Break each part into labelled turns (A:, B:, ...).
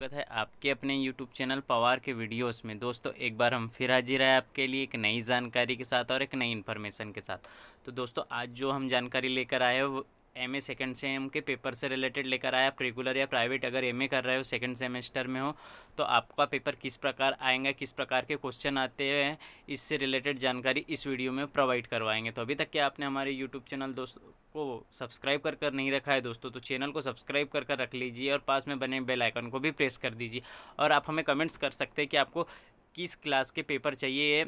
A: स्वागत है आपके अपने YouTube चैनल पवार के वीडियोस में। दोस्तों एक बार हम फिर हाजिर हैं आपके लिए एक नई जानकारी के साथ और एक नई इन्फॉर्मेशन के साथ। तो दोस्तों आज जो हम जानकारी लेकर आए हैं वो एमए सेकंड सेम के पेपर से रिलेटेड लेकर आए। आप रेगुलर या प्राइवेट अगर एमए कर रहे हो सेकंड सेमेस्टर में हो तो आपका पेपर किस प्रकार आएगा, किस प्रकार के क्वेश्चन आते हैं, इससे रिलेटेड जानकारी इस वीडियो में प्रोवाइड करवाएंगे। तो अभी तक क्या आपने हमारे यूट्यूब चैनल दोस्तों को सब्सक्राइब कर नहीं रखा है दोस्तों, तो चैनल को सब्सक्राइब कर रख लीजिए और पास में बने बेल आइकन को भी प्रेस कर दीजिए। और आप हमें कमेंट्स कर सकते हैं कि आपको किस क्लास के पेपर चाहिए,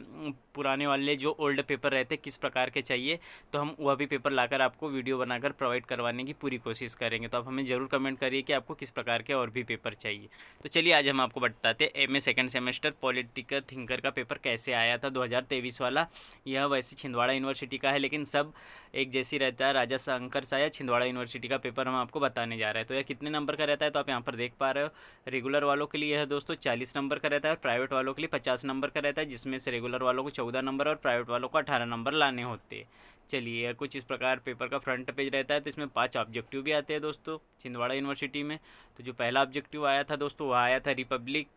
A: पुराने वाले जो ओल्ड पेपर रहते किस प्रकार के चाहिए, तो हम वह भी पेपर लाकर आपको वीडियो बनाकर प्रोवाइड करवाने की पूरी कोशिश करेंगे। तो आप हमें ज़रूर कमेंट करिए कि आपको किस प्रकार के और भी पेपर चाहिए। तो चलिए आज हम आपको बताते हैं MA second semester political thinker का पेपर कैसे आया था 2023 वाला। यह वैसे छिंदवाड़ा यूनिवर्सिटी का है लेकिन सब एक जैसी रहता है। राजा शंकर शायद छिंदवाड़ा यूनिवर्सिटी का पेपर हम आपको बताने जा रहे हैं। तो यह कितने नंबर का रहता है तो आप यहाँ पर देख पा रहे हो। रेगुलर वालों के लिए यह दोस्तों 40 नंबर का रहता है और प्राइवेट वालों के लिए 50 नंबर का रहता है, जिसमें से रेगुलर वालों को 14 नंबर और प्राइवेट वालों को 18 नंबर लाने होते हैं। चलिए कुछ इस प्रकार पेपर का फ्रंट पेज रहता है। तो इसमें 5 ऑब्जेक्टिव भी आते हैं दोस्तों छिंदवाड़ा यूनिवर्सिटी में। तो जो पहला ऑब्जेक्टिव आया था दोस्तों वह आया था रिपब्लिक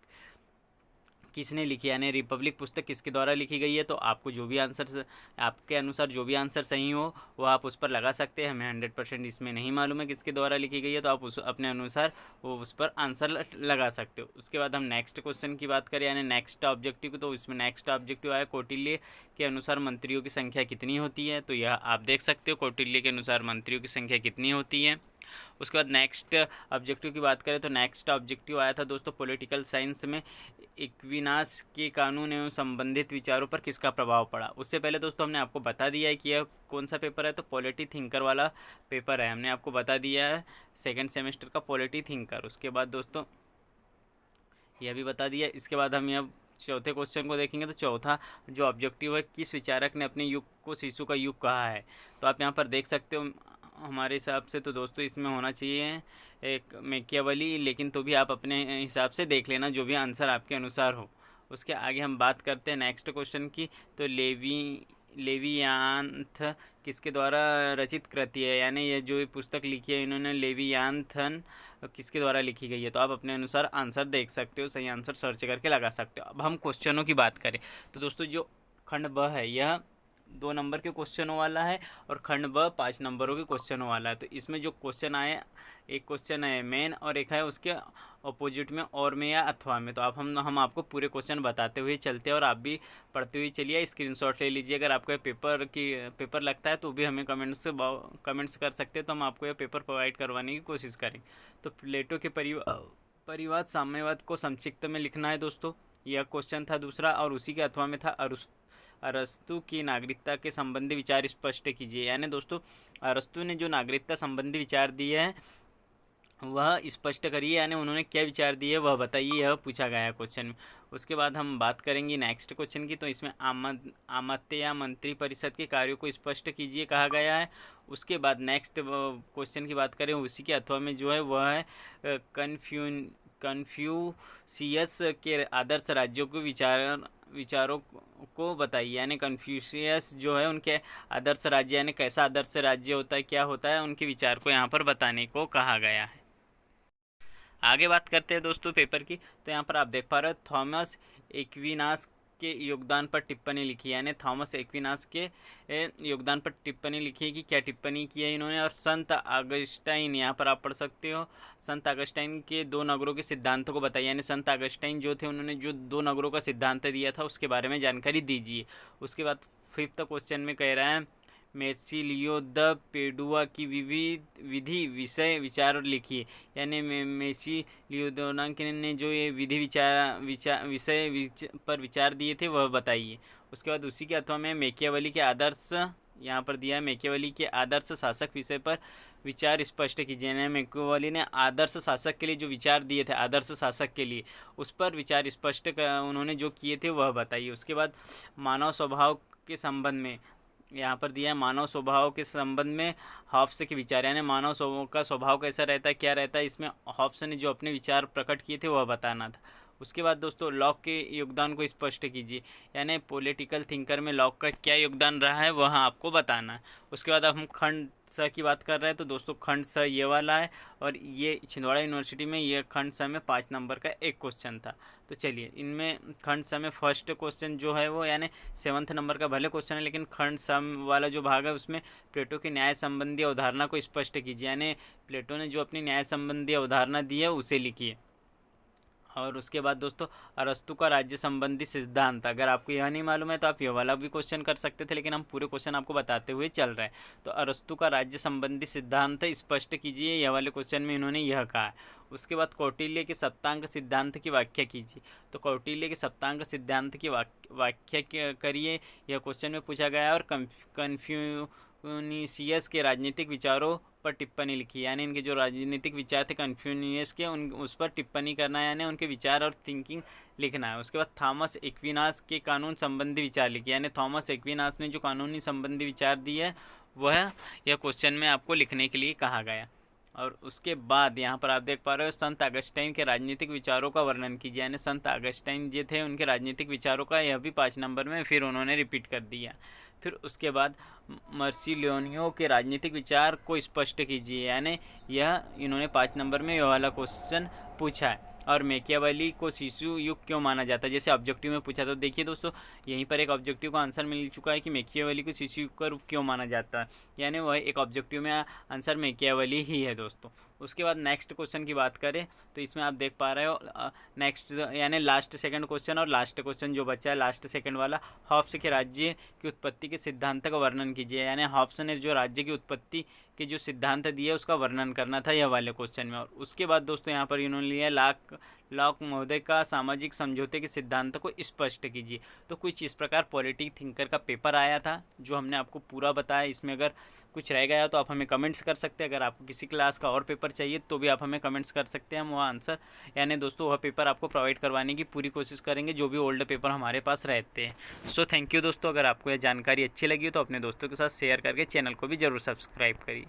A: किसने लिखी, यानी रिपब्लिक पुस्तक किसके द्वारा लिखी गई है। तो आपको जो भी आंसर आपके अनुसार जो भी आंसर सही हो वो आप उस पर लगा सकते हैं। हमें 100% इसमें नहीं मालूम है किसके द्वारा लिखी गई है, तो आप उस अपने अनुसार वो उस पर आंसर लगा सकते हो। उसके बाद हम नेक्स्ट क्वेश्चन की बात करें यानी नेक्स्ट ऑब्जेक्टिव, तो इसमें नेक्स्ट ऑब्जेक्टिव आया कौटिल्य के अनुसार मंत्रियों की संख्या कितनी होती है। तो यह आप देख सकते हो कौटिल्य के अनुसार मंत्रियों की संख्या कितनी होती है। उसके बाद नेक्स्ट ऑब्जेक्टिव की बात करें तो नेक्स्ट ऑब्जेक्टिव आया था दोस्तों पॉलिटिकल साइंस में इक्विनास के कानून एवं संबंधित विचारों पर किसका प्रभाव पड़ा। उससे पहले दोस्तों हमने आपको बता दिया है कि यह कौन सा पेपर है, तो पॉलिटी थिंकर वाला पेपर है। हमने आपको बता दिया है सेकंड सेमेस्टर का पॉलिटी थिंकर। उसके बाद दोस्तों यह भी बता दिया। इसके बाद हम यह चौथे क्वेश्चन को देखेंगे। तो चौथा जो ऑब्जेक्टिव है किस विचारक ने अपने युग को शिशु का युग कहा है। तो आप यहाँ पर देख सकते हो हमारे हिसाब से तो दोस्तों इसमें होना चाहिए एक मैकियावेली, लेकिन तो भी आप अपने हिसाब से देख लेना जो भी आंसर आपके अनुसार हो। उसके आगे हम बात करते हैं नेक्स्ट क्वेश्चन की। तो लेवियांथ किसके द्वारा रचित कृति है, यानी ये जो पुस्तक लिखी है इन्होंने लेवियांथन किसके द्वारा लिखी गई है। तो आप अपने अनुसार आंसर देख सकते हो, सही आंसर सर्च करके लगा सकते हो। अब हम क्वेश्चनों की बात करें तो दोस्तों जो खंड ब है यह 2 नंबर के क्वेश्चनों वाला है और खंड ब 5 नंबरों के क्वेश्चनों वाला है। तो इसमें जो क्वेश्चन आए, एक क्वेश्चन है मेन और एक है उसके अपोजिट में और में या अथवा में। तो आप हम आपको पूरे क्वेश्चन बताते हुए चलते हैं और आप भी पढ़ते हुए चलिए, स्क्रीनशॉट ले लीजिए। अगर आपको पेपर लगता है तो भी हमें कमेंट्स कर सकते हैं, तो हम आपको यह पेपर प्रोवाइड करवाने की कोशिश करेंगे। तो प्लेटो के परिवाद साम्यवाद को संक्षिप्त में लिखना है दोस्तों, यह क्वेश्चन था दूसरा। और उसी के अथवा में था अरस्तु की नागरिकता के संबंधी विचार स्पष्ट कीजिए, यानी दोस्तों अरस्तु ने जो नागरिकता संबंधी विचार दिए हैं वह स्पष्ट करिए, यानी उन्होंने क्या विचार दिए वह बताइए, यह पूछा गया है क्वेश्चन में। उसके बाद हम बात करेंगे नेक्स्ट क्वेश्चन की। तो इसमें आमत्य या मंत्री परिषद के कार्यों को स्पष्ट कीजिए कहा गया है। उसके बाद नेक्स्ट क्वेश्चन की बात करें उसी के अथवा में जो है वह है कन्फ्यूशियस के आदर्श राज्यों को विचारों को बताइए, यानी कन्फ्यूशियस जो है उनके आदर्श राज्य यानी कैसा आदर्श राज्य होता है, क्या होता है, उनके विचार को यहाँ पर बताने को कहा गया है। आगे बात करते हैं दोस्तों पेपर की। तो यहाँ पर आप देख पा रहे हो थॉमस एक्विनास के योगदान पर टिप्पणी लिखी है, यानी थॉमस एक्विनास के योगदान पर टिप्पणी लिखी है कि क्या टिप्पणी की है इन्होंने। और संत अगस्टाइन यहाँ पर आप पढ़ सकते हो, संत अगस्टाइन के 2 नगरों के सिद्धांतों को बताइए, यानी संत अगस्टाइन जो थे उन्होंने जो 2 नगरों का सिद्धांत दिया था उसके बारे में जानकारी दीजिए। उसके बाद 5th क्वेश्चन में कह रहा है मेर्सिलियो द पेडुआ की विधि विषय विचार लिखिए, यानी मेर्सिलियोदोना ने जो ये विधि विषय पर विचार दिए थे वह बताइए। उसके बाद उसी के अथवा में मैकियावेली के आदर्श यहाँ पर दिया है, मैकियावेली के आदर्श शासक विषय पर विचार स्पष्ट कीजिए, यानी मैकियावेली ने आदर्श शासक के लिए जो विचार दिए थे आदर्श शासक के लिए उस पर विचार स्पष्ट उन्होंने जो किए थे वह बताइए। उसके बाद मानव स्वभाव के संबंध में यहाँ पर दिया है मानव स्वभाव के संबंध में हॉब्स के विचार, यानी मानव का स्वभाव कैसा रहता है क्या रहता है, इसमें हॉब्स ने जो अपने विचार प्रकट किए थे वह बताना था। उसके बाद दोस्तों लॉक के योगदान को स्पष्ट कीजिए, यानी पॉलिटिकल थिंकर में लॉक का क्या योगदान रहा है वह आपको बताना है। उसके बाद अब हम खंड स की बात कर रहे हैं, तो दोस्तों खंड स ये वाला है, और ये छिंदवाड़ा यूनिवर्सिटी में ये खंड स में 5 नंबर का एक क्वेश्चन था। तो चलिए इनमें खंड स में फर्स्ट क्वेश्चन जो है वो यानी 7th नंबर का भले क्वेश्चन है, लेकिन खंड स वाला जो भाग है उसमें प्लेटो की न्याय संबंधी अवधारणा को स्पष्ट कीजिए, यानी प्लेटो ने जो अपनी न्याय संबंधी अवधारणा दी है उसे लिखिए। और उसके बाद दोस्तों अरस्तु का राज्य संबंधी सिद्धांत, अगर आपको यह नहीं मालूम है तो आप ये वाला भी क्वेश्चन कर सकते थे, लेकिन हम पूरे क्वेश्चन आपको बताते हुए चल रहे हैं। तो अरस्तु का राज्य संबंधी सिद्धांत स्पष्ट कीजिए, यह वाले क्वेश्चन में इन्होंने यह कहा है। उसके बाद कौटिल्य के सप्तांग सिद्धांत की व्याख्या कीजिए, तो कौटिल्य के सप्तांग सिद्धांत की व्याख्या करिए, यह क्वेश्चन में पूछा गया है। और कन्फ्यूशियस के राजनीतिक विचारों पर टिप्पणी लिखी, यानी इनके जो राजनीतिक विचार थे कन्फ्यूशियस के उन उस पर टिप्पणी करना है, यानी उनके विचार और थिंकिंग लिखना है। उसके बाद थॉमस एक्विनास के कानून संबंधी विचार लिखिए, यानी थॉमस एक्विनास ने जो कानूनी संबंधी विचार दिए है वह यह क्वेश्चन में आपको लिखने के लिए कहा गया। और उसके बाद यहाँ पर आप देख पा रहे हो संत अगस्टाइन के राजनीतिक विचारों का वर्णन कीजिए, यानी संत अगस्टाइन जो थे उनके राजनीतिक विचारों का यह भी 5 नंबर में फिर उन्होंने रिपीट कर दिया। फिर उसके बाद मर्सिलियोनियो के राजनीतिक विचार को स्पष्ट कीजिए, यानी यह इन्होंने 5 नंबर में यह वाला क्वेश्चन पूछा है। और मैकियावेली को शिशु युग क्यों माना जाता है, जैसे ऑब्जेक्टिव में पूछा। तो देखिए दोस्तों यहीं पर एक ऑब्जेक्टिव का आंसर मिल चुका है कि मैकियावेली को शिशु युग का रूप क्यों माना जाता है, यानी वह एक ऑब्जेक्टिव में आंसर मैकियावेली ही है दोस्तों। उसके बाद नेक्स्ट क्वेश्चन की बात करें तो इसमें आप देख पा रहे हो नेक्स्ट यानी लास्ट सेकंड क्वेश्चन और लास्ट क्वेश्चन जो बचा है लास्ट सेकंड वाला, हॉब्स के राज्य की उत्पत्ति के सिद्धांत का वर्णन कीजिए, यानी हॉब्स ने जो राज्य की उत्पत्ति के जो सिद्धांत दिए उसका वर्णन करना था यह वाले क्वेश्चन में। और उसके बाद दोस्तों यहाँ पर इन्होंने लिया लॉक महोदय का सामाजिक समझौते के सिद्धांत को स्पष्ट कीजिए। तो कुछ इस प्रकार पॉलिटिक थिंकर का पेपर आया था जो हमने आपको पूरा बताया। इसमें अगर कुछ रह गया तो आप हमें कमेंट्स कर सकते हैं, अगर आपको किसी क्लास का और पेपर चाहिए तो भी आप हमें कमेंट्स कर सकते हैं, हम वह आंसर यानी दोस्तों वह पेपर आपको प्रोवाइड करवाने की पूरी कोशिश करेंगे जो भी ओल्ड पेपर हमारे पास रहते हैं। सो थैंक यू दोस्तों, अगर आपको यह जानकारी अच्छी लगी हो तो अपने दोस्तों के साथ शेयर करके चैनल को भी ज़रूर सब्सक्राइब करिए।